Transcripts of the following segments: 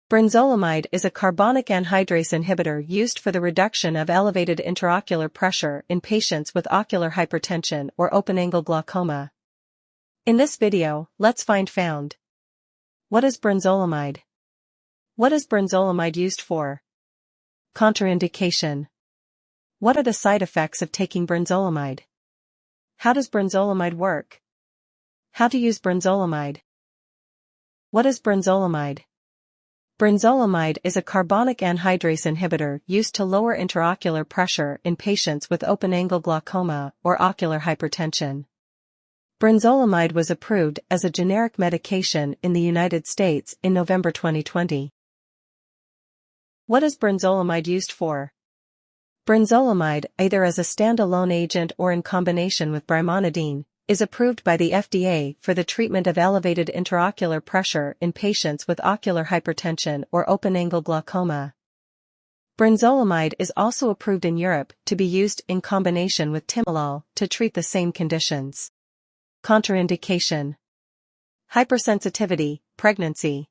Brinzolamide is a carbonic anhydrase inhibitor used for the reduction of elevated intraocular pressure in patients with ocular hypertension or open-angle glaucoma. In this video, let's found. What is brinzolamide? What is brinzolamide used for? Contraindication. What are the side effects of taking brinzolamide? How does brinzolamide work? How to use brinzolamide? What is brinzolamide? Brinzolamide is a carbonic anhydrase inhibitor used to lower intraocular pressure in patients with open-angle glaucoma or ocular hypertension. Brinzolamide was approved as a generic medication in the United States in November 2020. What is brinzolamide used for? Brinzolamide, either as a standalone agent or in combination with brimonidine, is approved by the FDA for the treatment of elevated intraocular pressure in patients with ocular hypertension or open-angle glaucoma. Brinzolamide is also approved in Europe to be used in combination with timolol to treat the same conditions. Contraindication. Hypersensitivity, pregnancy.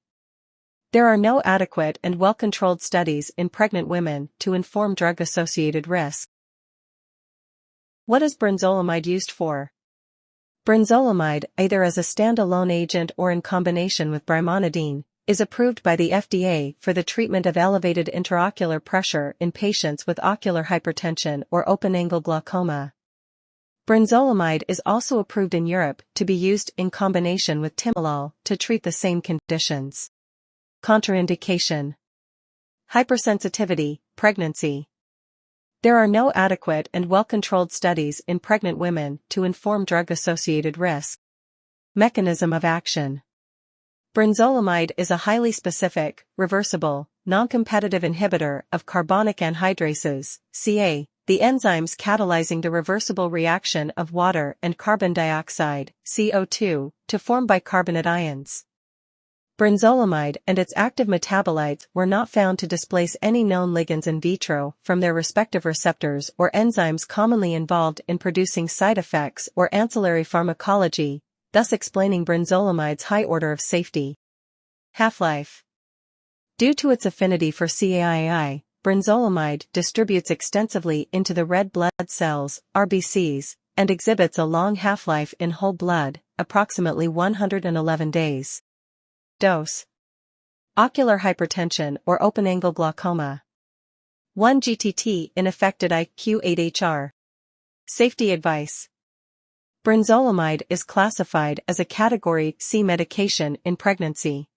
There are no adequate and well-controlled studies in pregnant women to inform drug-associated risk. What is brinzolamide used for? Brinzolamide, either as a standalone agent or in combination with brimonidine, is approved by the FDA for the treatment of elevated intraocular pressure in patients with ocular hypertension or open-angle glaucoma. Brinzolamide is also approved in Europe to be used in combination with timolol to treat the same conditions. Contraindication. Hypersensitivity, pregnancy. There are no adequate and well-controlled studies in pregnant women to inform drug-associated risk. Mechanism of action. Brinzolamide is a highly specific, reversible, non-competitive inhibitor of carbonic anhydrases, Ca, the enzymes catalyzing the reversible reaction of water and carbon dioxide, CO2, to form bicarbonate ions. Brinzolamide and its active metabolites were not found to displace any known ligands in vitro from their respective receptors or enzymes commonly involved in producing side effects or ancillary pharmacology, thus explaining brinzolamide's high order of safety. Half-life. Due to its affinity for CAII, brinzolamide distributes extensively into the red blood cells, RBCs, and exhibits a long half-life in whole blood, approximately 111 days. Dose. Ocular hypertension or open-angle glaucoma. 1 GTT in affected IQ8HR. Safety advice. Brinzolamide is classified as a Category C medication in pregnancy.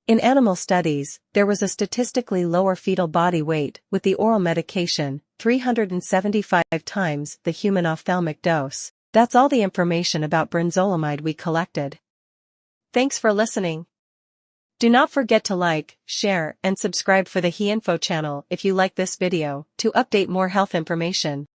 In animal studies, there was a statistically lower fetal body weight with the oral medication, 375 times the human ophthalmic dose. That's all the information about brinzolamide we collected. Thanks for listening. Do not forget to like, share, and subscribe for the HeInfo channel if you like this video to update more health information.